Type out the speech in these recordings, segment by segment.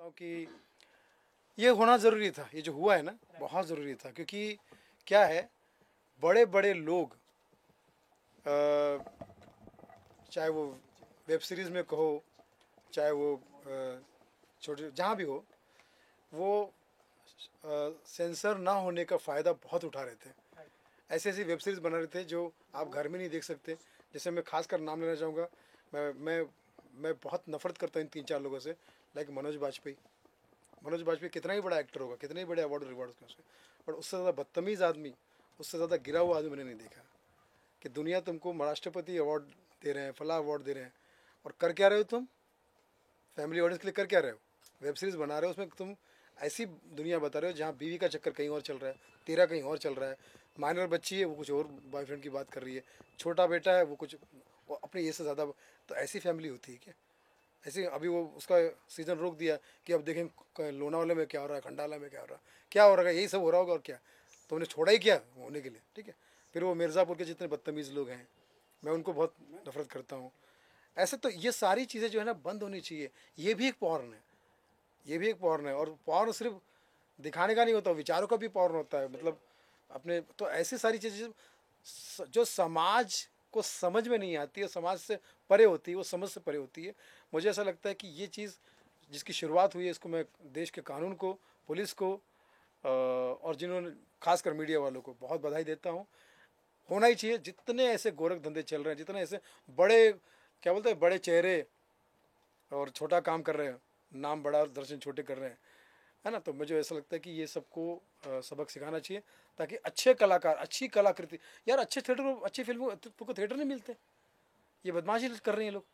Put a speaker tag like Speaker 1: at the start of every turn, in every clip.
Speaker 1: कि ये होना ज़रूरी था, ये जो हुआ है ना बहुत ज़रूरी था, क्योंकि क्या है, बड़े बड़े लोग चाहे वो वेब सीरीज़ में कहो, चाहे वो छोटे जहाँ भी हो, वो सेंसर ना होने का फ़ायदा बहुत उठा रहे थे। ऐसी ऐसी वेब सीरीज़ बना रहे थे जो आप घर में नहीं देख सकते। जैसे मैं खासकर नाम लेना चाहूँगा, मैं बहुत नफरत करता हूँ इन 3-4 लोगों से, लाइक मनोज बाजपेयी कितना ही बड़ा एक्टर होगा, कितने ही बड़े अवार्ड रिवार्ड उसके, पर उससे ज़्यादा बदतमीज़ आदमी, उससे ज़्यादा गिरा हुआ आदमी मैंने नहीं देखा। कि दुनिया तुमको राष्ट्रपति अवार्ड दे रहे हैं, फला अवार्ड दे रहे हैं, और कर क्या रहे हो तुम? फैमिली ऑडियंस के लिए कर क्या रहे हो? वेब सीरीज़ बना रहे हो, उसमें तुम ऐसी दुनिया बता रहे हो जहाँ बीवी का चक्कर कहीं और चल रहा है, तेरा कहीं और चल रहा है, माइनर बच्ची है वो कुछ और बॉयफ्रेंड की बात कर रही है, छोटा बेटा है वो कुछ अपने ये से ज़्यादा। तो ऐसी फैमिली होती है क्या? ऐसे अभी वो उसका सीज़न रोक दिया कि अब देखें लोनावाला में क्या हो रहा है, खंडाला में क्या हो रहा है, यही सब हो रहा होगा और क्या। तो उन्हें छोड़ा ही क्या होने के लिए, ठीक है। फिर वो मिर्ज़ापुर के जितने बदतमीज़ लोग हैं, मैं उनको बहुत नफरत करता हूँ। ऐसे तो ये सारी चीज़ें जो है ना बंद होनी चाहिए। ये भी एक पॉर्न है, ये भी एक पॉर्न है, और पॉर्न सिर्फ दिखाने का नहीं होता, विचारों का भी पॉर्न होता है। मतलब अपने तो ऐसी सारी चीज़ें जो समाज को समझ में नहीं आती है, समाज से परे होती है, वो समझ से परे होती है। मुझे ऐसा लगता है कि ये चीज़ जिसकी शुरुआत हुई है, इसको मैं देश के कानून को, पुलिस को और जिन्होंने खासकर मीडिया वालों को बहुत बधाई देता हूँ। होना ही चाहिए। जितने ऐसे गोरख धंधे चल रहे हैं, जितने ऐसे बड़े क्या बोलते हैं, बड़े चेहरे और छोटा काम कर रहे हैं, नाम बड़ा दर्शन छोटे कर रहे हैं, है ना। तो मुझे ऐसा लगता है कि ये सबको सबक सिखाना चाहिए, ताकि अच्छे कलाकार, अच्छी कलाकृति, यार अच्छे थिएटर को, अच्छी फिल्मों को थिएटर नहीं मिलते। ये बदमाशी कर रहे हैं लोग,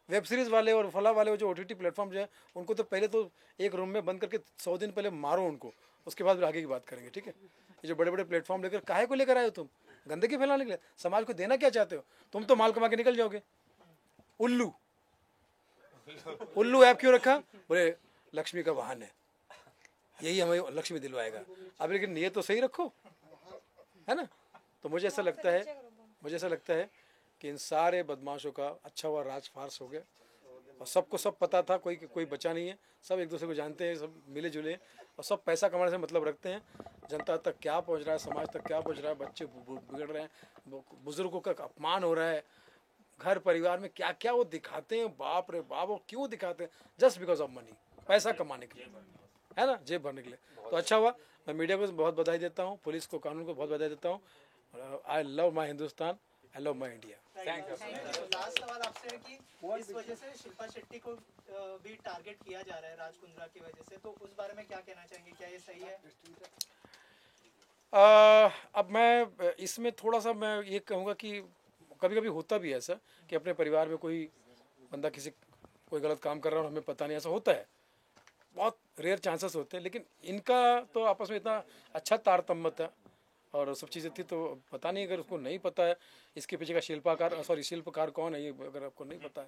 Speaker 1: वेब सीरीज़ वाले और फला वाले जो OTT प्लेटफॉर्म जो है, उनको तो पहले तो एक रूम में बंद करके 100 दिन पहले मारो उनको, उसके बाद फिर आगे की बात करेंगे, ठीक है। ये जो बड़े बड़े प्लेटफॉर्म लेकर काहे को लेकर आए हो तुम? गंदगी फैलाने के लिए? समाज को देना क्या चाहते हो? तुम तो माल कमा के निकल जाओगे। उल्लू ऐप क्यों रखा? बोले लक्ष्मी का वाहन है, यही हमें लक्ष्मी दिलवाएगा। अब लेकिन ये तो सही रखो, है ना। तो मुझे ऐसा लगता है कि इन सारे बदमाशों का अच्छा हुआ राज फार्स हो गया, और सबको सब पता था, कोई बचा नहीं है। सब एक दूसरे को जानते हैं, सब मिले जुले हैं, और सब पैसा कमाने से मतलब रखते हैं। जनता तक क्या पहुंच रहा है, समाज तक क्या पहुंच रहा है, बच्चे बिगड़ रहे हैं, बुजुर्गों का अपमान हो रहा है, घर परिवार में क्या क्या वो दिखाते हैं, बाप रे बाप, वो क्यों दिखाते हैं? जस्ट बिकॉज ऑफ मनी, पैसा कमाने के लिए, है ना, जेब भरने के लिए। तो अच्छा हुआ, मैं मीडिया को बहुत बधाई देता हूँ, पुलिस को, कानून को बहुत बधाई देता हूँ। I love my Hindustan, I love my India.
Speaker 2: Last सवाल आपसे है कि इस वजह से शिल्पा शेट्टी को भी टारगेट किया जा रहा है राज कुंद्रा की वजह से, तो उस बारे में क्या कहना चाहेंगे? क्या ये सही है?
Speaker 1: अब मैं इसमें थोड़ा सा मैं ये कहूँगा कि कभी कभी होता भी है ऐसा कि अपने परिवार में कोई बंदा कोई गलत काम कर रहा है और हमें पता नहीं, ऐसा होता है, बहुत रेयर चांसेस होते हैं। लेकिन इनका तो आपस में इतना अच्छा तारतम्य था और सब चीज़ें थी, तो पता नहीं, अगर उसको नहीं पता है इसके पीछे का शिल्पकार कौन है, ये अगर आपको नहीं पता है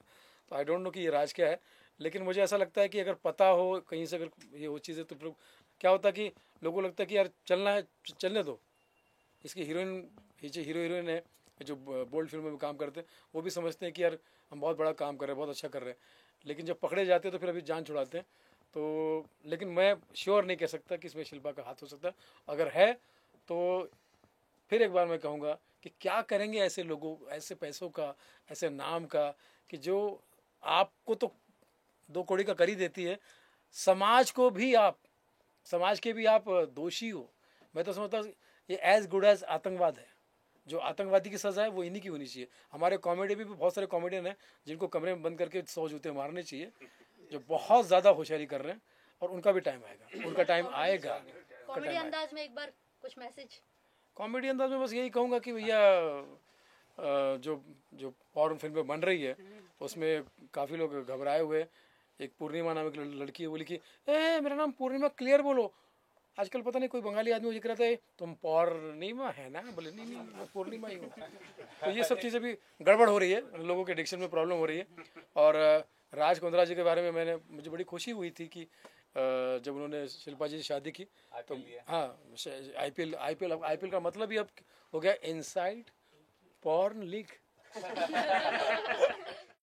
Speaker 1: तो आई डोंट नो कि ये राज क्या है। लेकिन मुझे ऐसा लगता है कि अगर पता हो कहीं से, अगर ये वो चीज़ें, तो फिर क्या होता है कि लोगों को लगता है कि यार चलना है, चलने दो। इसकी हीरोइन है जो बोल्ड फिल्मों में काम करते हैं, वो भी समझते हैं कि यार हम बहुत बड़ा काम कर रहे हैं, बहुत अच्छा कर रहे हैं। लेकिन जब पकड़े जाते हैं तो फिर अभी जान छुड़ाते हैं। तो लेकिन मैं श्योर नहीं कह सकता कि इसमें शिल्पा का हाथ हो सकता है। अगर है तो फिर एक बार मैं कहूँगा कि क्या करेंगे ऐसे लोगों, ऐसे पैसों का, ऐसे नाम का, कि जो आपको तो 2 कौड़ी का कर ही देती है, समाज के भी आप दोषी हो। मैं तो समझता हूँ ये एज गुड एज आतंकवाद है। जो आतंकवादी की सज़ा है वो इन्हीं की होनी चाहिए। हमारे कॉमेडी भी बहुत सारे कॉमेडियन हैं जिनको कमरे में बंद करके 100 जूते मारने चाहिए, जो बहुत ज़्यादा होशियारी कर रहे हैं, और उनका भी टाइम आएगा, उनका टाइम आएगा।
Speaker 3: कॉमेडी अंदाज में एक बार कुछ मैसेज?
Speaker 1: कॉमेडी अंदाज में बस यही कहूँगा कि भैया जो जो फॉरेन फिल्में बन रही है उसमें काफ़ी लोग घबराए हुए। एक पूर्णिमा नाम की लड़की है, वो लिखी, मेरा नाम पूर्णिमा, क्लियर बोलो। आजकल पता नहीं कोई बंगाली आदमी लिख रहा था, तुम पूर्णिमा है ना, बोले नहीं मैं पूर्णिमा ही हूँ। तो ये सब चीज़ें भी गड़बड़ हो रही है, लोगों के डिक्शन में प्रॉब्लम हो रही है। और राज कुंद्रा जी के बारे में मुझे बड़ी खुशी हुई थी कि जब उन्होंने शिल्पा जी से शादी की तो हाँ, IPL का मतलब ही अब हो गया इनसाइड पॉर्न लीग।